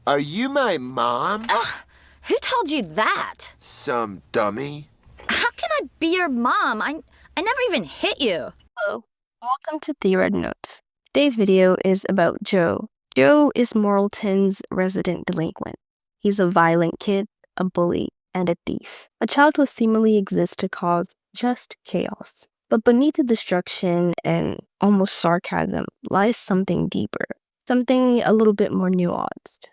Are you my mom? Ugh, who told you that? Some dummy. How can I be your mom? I never even hit you. Hello, welcome to The Red Notes. Today's video is about Joe. Joe is Moralton's resident delinquent. He's a violent kid, a bully, and a thief. A child who seemingly exists to cause just chaos. But beneath the destruction and almost sarcasm lies something deeper, something a little bit more nuanced.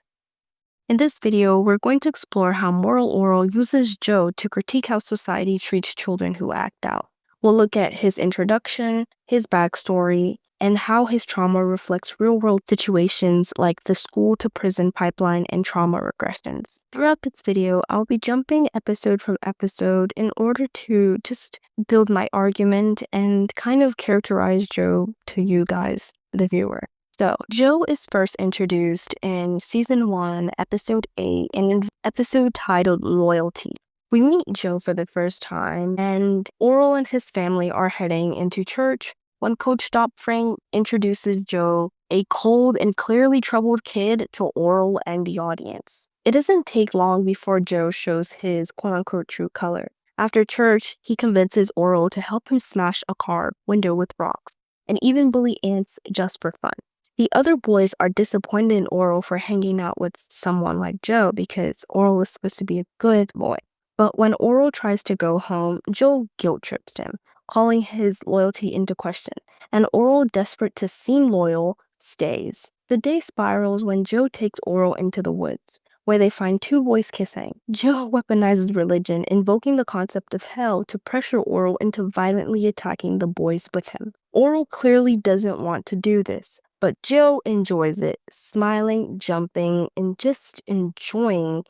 In this video, we're going to explore how Moral Orel uses Joe to critique how society treats children who act out. We'll look at his introduction, his backstory, and how his trauma reflects real-world situations like the school-to-prison pipeline and trauma regressions. Throughout this video, I'll be jumping episode from episode in order to just build my argument and kind of characterize Joe to you guys, the viewer. So, Joe is first introduced in Season 1, Episode 8, in an episode titled Loyalty. We meet Joe for the first time, and Orel and his family are heading into church when Coach Stopframe introduces Joe, a cold and clearly troubled kid, to Orel and the audience. It doesn't take long before Joe shows his quote-unquote true color. After church, he convinces Orel to help him smash a car window with rocks, and even bully ants just for fun. The other boys are disappointed in Orel for hanging out with someone like Joe because Orel is supposed to be a good boy. But when Orel tries to go home, Joe guilt trips him, calling his loyalty into question. And Orel, desperate to seem loyal, stays. The day spirals when Joe takes Orel into the woods, where they find two boys kissing. Joe weaponizes religion, invoking the concept of hell to pressure Orel into violently attacking the boys with him. Orel clearly doesn't want to do this, but Joe enjoys it, smiling, jumping, and just enjoying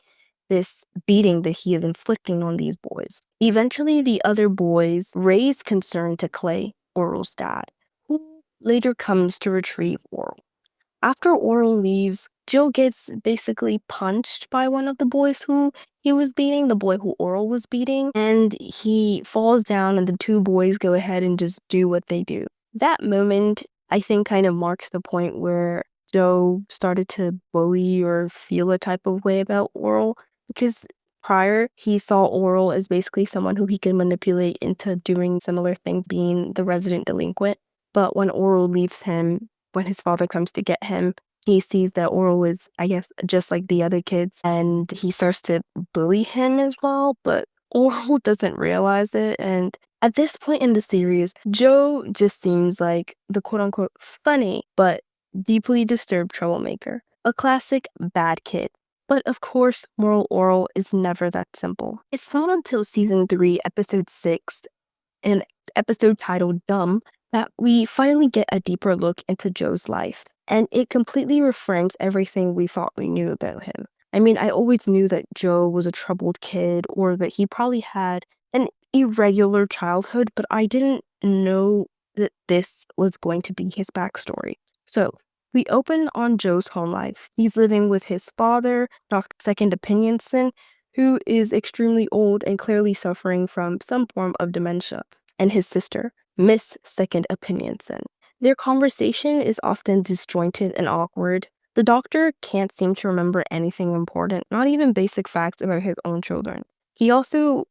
this beating that he is inflicting on these boys. Eventually, the other boys raise concern to Clay, Orel's dad, who later comes to retrieve Orel. After Orel leaves, Joe gets basically punched by one of the boys who he was beating, the boy who Orel was beating, and he falls down and the two boys go ahead and just do what they do. That moment, I think, kind of marks the point where Joe started to bully or feel a type of way about Orel, because prior, he saw Orel as basically someone who he could manipulate into doing similar things, being the resident delinquent. But when Orel leaves him, when his father comes to get him, he sees that Orel is, I guess, just like the other kids, and he starts to bully him as well, but Orel doesn't realize it. And at this point in the series, Joe just seems like the quote-unquote funny, but deeply disturbed troublemaker. A classic bad kid. But of course, Moral Orel is never that simple. It's not until Season 3, Episode 6, an episode titled Dumb, that we finally get a deeper look into Joe's life. And it completely reframes everything we thought we knew about him. I mean, I always knew that Joe was a troubled kid, or that he probably had an irregular childhood, but I didn't know that this was going to be his backstory. So, we open on Joe's home life. He's living with his father, Dr. Second Opinionson, who is extremely old and clearly suffering from some form of dementia, and his sister, Miss Second Opinionson. Their conversation is often disjointed and awkward. The doctor can't seem to remember anything important, not even basic facts about his own children. He also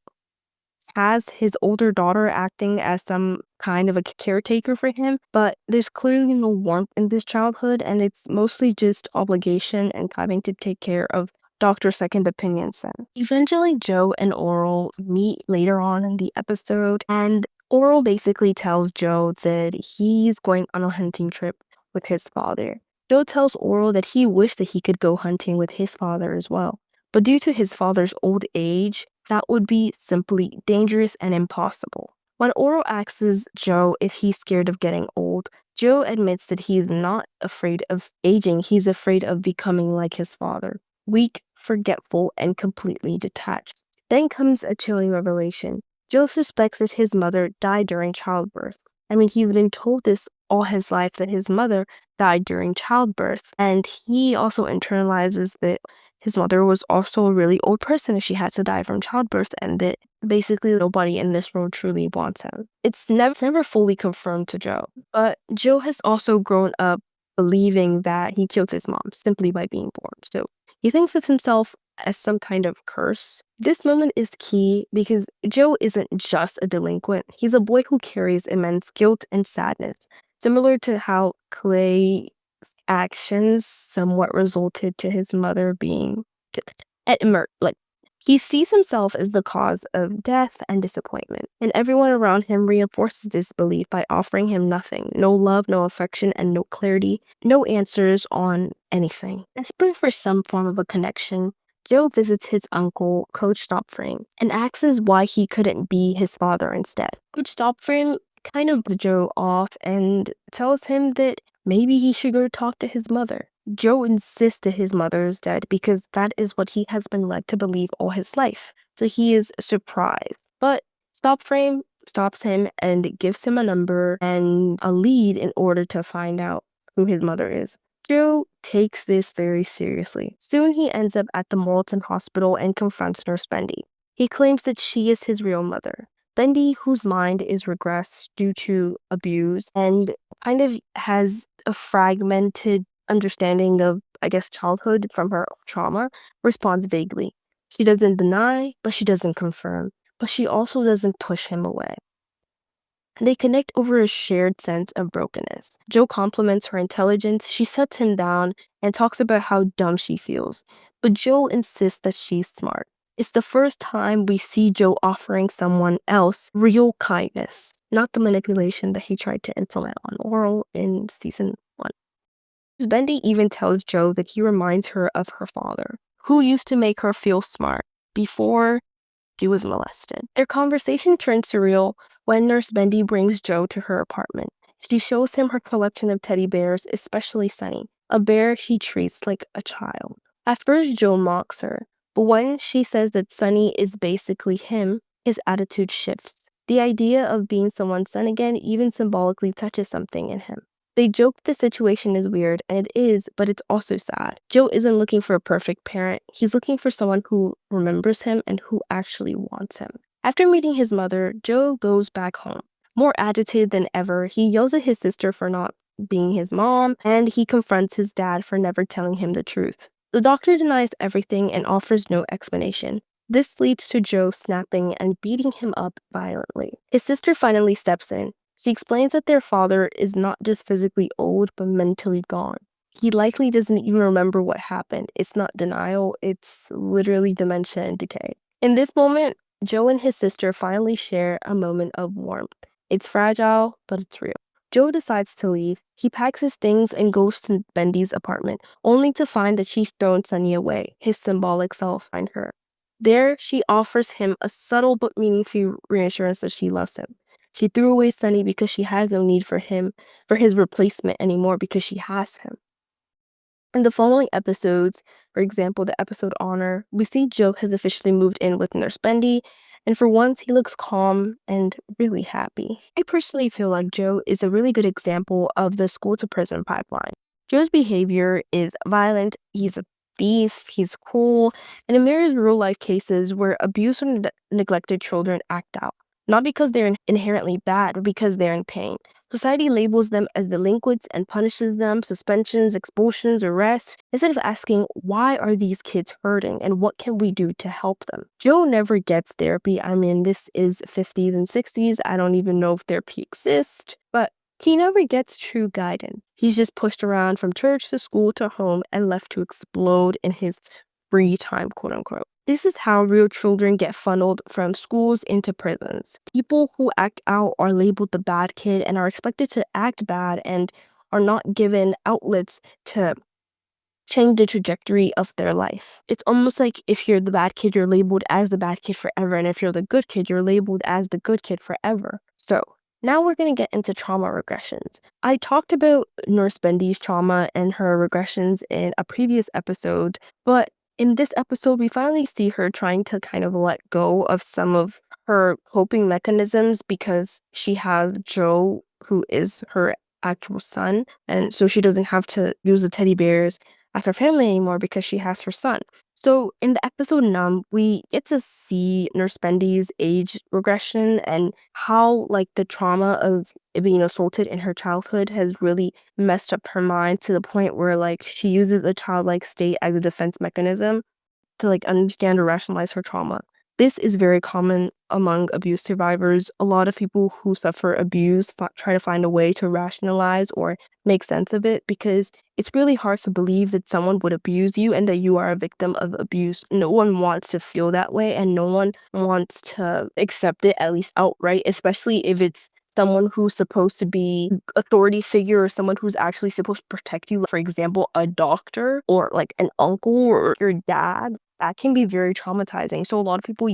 has his older daughter acting as some kind of a caretaker for him, but there's clearly no warmth in this childhood, and it's mostly just obligation and having to take care of Dr. Second Opinionson. Eventually, Joe and Orel meet later on in the episode, and Orel basically tells Joe that he's going on a hunting trip with his father. Joe tells Orel that he wished that he could go hunting with his father as well, but due to his father's old age, that would be simply dangerous and impossible. When Orel asks Joe if he's scared of getting old, Joe admits that he's not afraid of aging, he's afraid of becoming like his father, weak, forgetful, and completely detached. Then comes a chilling revelation. Joe suspects that his mother died during childbirth. I mean, he's been told this all his life, that his mother died during childbirth, and he also internalizes that his mother was also a really old person if she had to die from childbirth, and that basically nobody in this world truly wants him. It's never fully confirmed to Joe, but Joe has also grown up believing that he killed his mom simply by being born. So He thinks of himself as some kind of curse. This moment is key because Joe isn't just a delinquent. He's a boy who carries immense guilt and sadness, similar to how Clay's actions somewhat resulted to his mother being at like he sees himself as the cause of death and disappointment, and everyone around him reinforces this belief by offering him nothing, no love, no affection, and no clarity, no answers on anything. Desperate for some form of a connection, Joe visits his uncle, Coach Stopframe, and asks why he couldn't be his father instead. Coach Stopframe kind of Joe off and tells him that maybe he should go talk to his mother. Joe insists that his mother is dead because that is what he has been led to believe all his life. So he is surprised. But Stopframe stops him and gives him a number and a lead in order to find out who his mother is. Joe takes this very seriously. Soon he ends up at the Moralton hospital and confronts Nurse Bendy. He claims that she is his real mother. Bendy, whose mind is regressed due to abuse and kind of has a fragmented understanding of, childhood from her trauma, responds vaguely. She doesn't deny, but she doesn't confirm. But she also doesn't push him away. They connect over a shared sense of brokenness. Joe compliments her intelligence, she sets him down, and talks about how dumb she feels. But Joe insists that she's smart. It's the first time we see Joe offering someone else real kindness, not the manipulation that he tried to implement on Orel in season 1. Bendy even tells Joe that he reminds her of her father, who used to make her feel smart before she was molested. Their conversation turns surreal when Nurse Bendy brings Joe to her apartment. She shows him her collection of teddy bears, especially Sunny, a bear he treats like a child. At first, Joe mocks her, but when she says that Sunny is basically him, his attitude shifts. The idea of being someone's son again even symbolically touches something in him. They joke the situation is weird, and it is, but it's also sad. Joe isn't looking for a perfect parent. He's looking for someone who remembers him and who actually wants him. After meeting his mother, Joe goes back home. More agitated than ever, he yells at his sister for not being his mom, and he confronts his dad for never telling him the truth. The doctor denies everything and offers no explanation. This leads to Joe snapping and beating him up violently. His sister finally steps in. She explains that their father is not just physically old, but mentally gone. He likely doesn't even remember what happened. It's not denial, it's literally dementia and decay. In this moment, Joe and his sister finally share a moment of warmth. It's fragile, but it's real. Joe decides to leave. He packs his things and goes to Bendy's apartment, only to find that she's thrown Sunny away, his symbolic self, behind her. There, she offers him a subtle but meaningful reassurance that she loves him. She threw away Sunny because she had no need for his replacement anymore because she has him. In the following episodes, for example, the episode Honor, we see Joe has officially moved in with Nurse Bendy, and for once he looks calm and really happy. I personally feel like Joe is a really good example of the school to prison pipeline. Joe's behavior is violent, he's a thief, he's cruel, and it mirrors real-life cases where abused or neglected children act out. Not because they're inherently bad, but because they're in pain. Society labels them as delinquents and punishes them, suspensions, expulsions, arrests, instead of asking, why are these kids hurting and what can we do to help them? Joe never gets therapy. I mean, this is 50s and 60s. I don't even know if therapy exists, but he never gets true guidance. He's just pushed around from church to school to home and left to explode in his free time, quote unquote. This is how real children get funneled from schools into prisons. People who act out are labeled the bad kid and are expected to act bad and are not given outlets to change the trajectory of their life. It's almost like if you're the bad kid, you're labeled as the bad kid forever, and if you're the good kid, you're labeled as the good kid forever. So now we're going to get into trauma regressions. I talked about Nurse Bendy's trauma and her regressions in a previous episode, but in this episode, we finally see her trying to kind of let go of some of her coping mechanisms because she has Joe, who is her actual son, and so she doesn't have to use the teddy bears as her family anymore because she has her son. So in the episode Numb, we get to see Nurse Bendy's age regression and how like the trauma of being assaulted in her childhood has really messed up her mind to the point where like she uses a childlike state as a defense mechanism to like understand or rationalize her trauma. This is very common among abuse survivors. A lot of people who suffer abuse try to find a way to rationalize or make sense of it because it's really hard to believe that someone would abuse you and that you are a victim of abuse. No one wants to feel that way and no one wants to accept it, at least outright, especially if it's someone who's supposed to be authority figure or someone who's actually supposed to protect you. For example, a doctor or like an uncle or your dad. That can be very traumatizing. So a lot of people,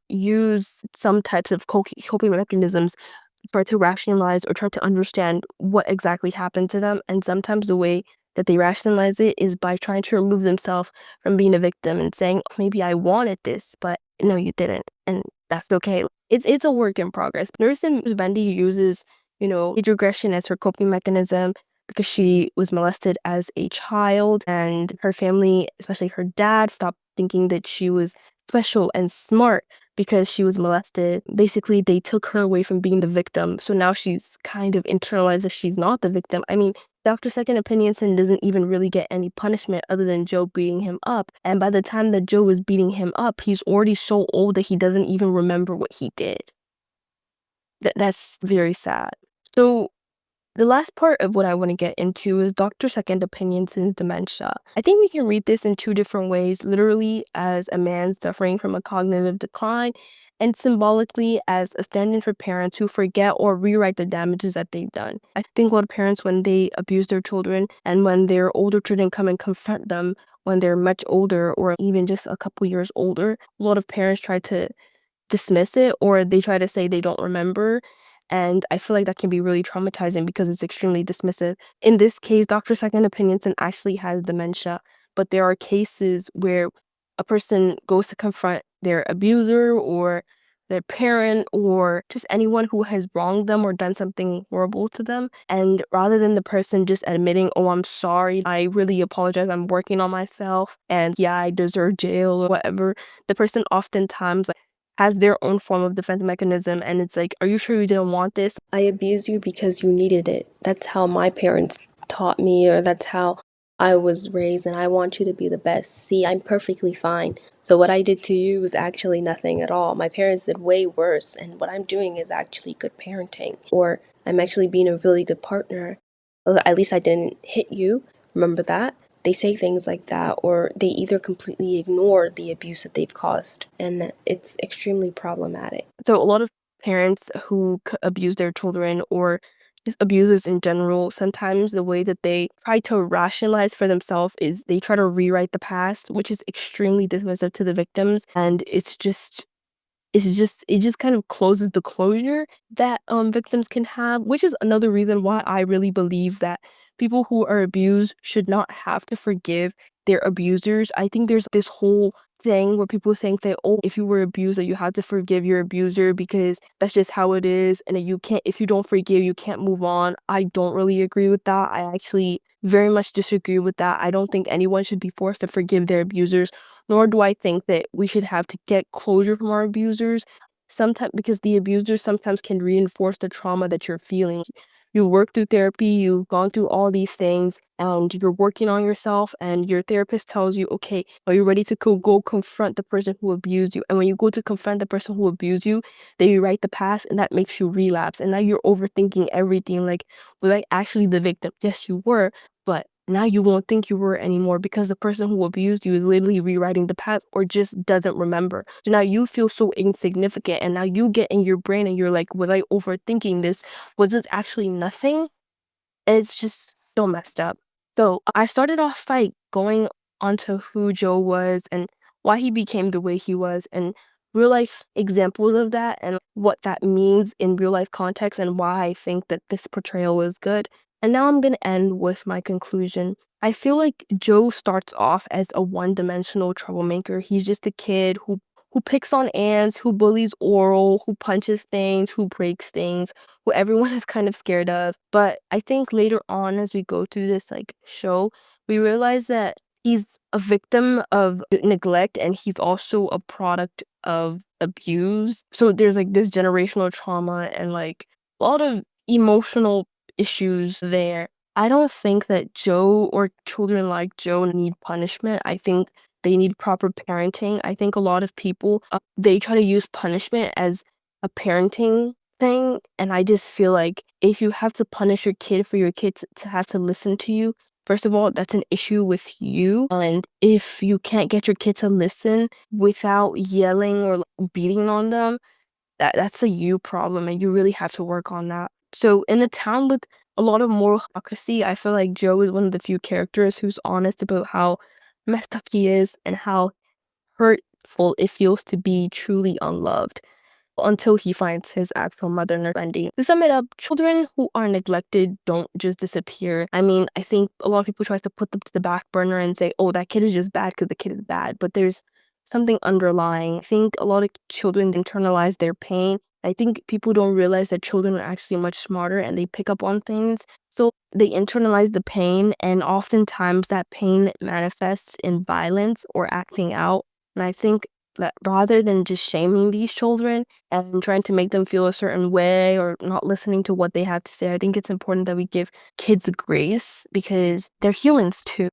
use some types of coping mechanisms try to rationalize or try to understand what exactly happened to them. And sometimes the way that they rationalize it is by trying to remove themselves from being a victim and saying, maybe I wanted this, but no, you didn't. And that's okay. It's a work in progress. Nurse Bendy uses, age regression as her coping mechanism because she was molested as a child and her family, especially her dad, stopped thinking that she was special and smart because she was molested. Basically, they took her away from being the victim. So now she's kind of internalized that she's not the victim. I mean, Dr. Second Opinionson doesn't even really get any punishment other than Joe beating him up. And by the time that Joe was beating him up, he's already so old that he doesn't even remember what he did. That's very sad. So the last part of what I want to get into is Dr. Second Opinionson's dementia. I think we can read this in two different ways, literally as a man suffering from a cognitive decline, and symbolically as a stand-in for parents who forget or rewrite the damages that they've done. I think a lot of parents, when they abuse their children and when their older children come and confront them when they're much older or even just a couple years older, a lot of parents try to dismiss it or they try to say they don't remember. And I feel like that can be really traumatizing because it's extremely dismissive. In this case, Dr. Second Opinionson actually has dementia, but there are cases where a person goes to confront their abuser or their parent or just anyone who has wronged them or done something horrible to them. And rather than the person just admitting, oh, I'm sorry, I really apologize, I'm working on myself, and yeah, I deserve jail or whatever, the person oftentimes has their own form of defense mechanism, and it's like, are you sure you didn't want this? I abused you because you needed it. That's how my parents taught me, or that's how I was raised, and I want you to be the best. See, I'm perfectly fine. So what I did to you was actually nothing at all. My parents did way worse, and what I'm doing is actually good parenting, or I'm actually being a really good partner. At least I didn't hit you. Remember that? They say things like that, or they either completely ignore the abuse that they've caused, and it's extremely problematic. So a lot of parents who abuse their children or just abusers in general, sometimes the way that they try to rationalize for themselves is they try to rewrite the past, which is extremely dismissive to the victims. And it just kind of closes the closure that victims can have, which is another reason why I really believe that people who are abused should not have to forgive their abusers. I think there's this whole thing where people think that, oh, if you were abused, that you have to forgive your abuser because that's just how it is, and that you can't, if you don't forgive, you can't move on. I don't really agree with that. I actually very much disagree with that. I don't think anyone should be forced to forgive their abusers, nor do I think that we should have to get closure from our abusers. Sometimes, because the abusers sometimes can reinforce the trauma that you're feeling. You work through therapy, you've gone through all these things, and you're working on yourself, and your therapist tells you, okay, are you ready to go confront the person who abused you? And when you go to confront the person who abused you, they rewrite the past, and that makes you relapse. And now you're overthinking everything. Like, was I actually the victim? Yes, you were, but now you won't think you were anymore because the person who abused you is literally rewriting the past or just doesn't remember. So now you feel so insignificant, and now you get in your brain and you're like, was I overthinking this? Was this actually nothing? And it's just so messed up. So I started off by going onto who Joe was and why he became the way he was and real life examples of that and what that means in real life context and why I think that this portrayal is good. And now I'm going to end with my conclusion. I feel like Joe starts off as a one-dimensional troublemaker. He's just a kid who picks on ants, who bullies Orel, who punches things, who breaks things, who everyone is kind of scared of. But I think later on, as we go through this like show, we realize that he's a victim of neglect, and he's also a product of abuse. So there's like this generational trauma and like a lot of emotional issues there. I don't think that Joe or children like Joe need punishment. I think they need proper parenting. I think a lot of people, they try to use punishment as a parenting thing. And I just feel like if you have to punish your kid for your kid to have to listen to you, first of all, that's an issue with you. And if you can't get your kid to listen without yelling or beating on them, that's a you problem, and you really have to work on that. So in a town with a lot of moral hypocrisy, I feel like Joe is one of the few characters who's honest about how messed up he is and how hurtful it feels to be truly unloved until he finds his actual mother, Nurse Bendy. To sum it up, children who are neglected don't just disappear. I mean, I think a lot of people try to put them to the back burner and say, oh, that kid is just bad because the kid is bad. But there's something underlying. I think a lot of children internalize their pain. I think people don't realize that children are actually much smarter and they pick up on things. So they internalize the pain, and oftentimes that pain manifests in violence or acting out. And I think that rather than just shaming these children and trying to make them feel a certain way or not listening to what they have to say, I think it's important that we give kids grace because they're humans too.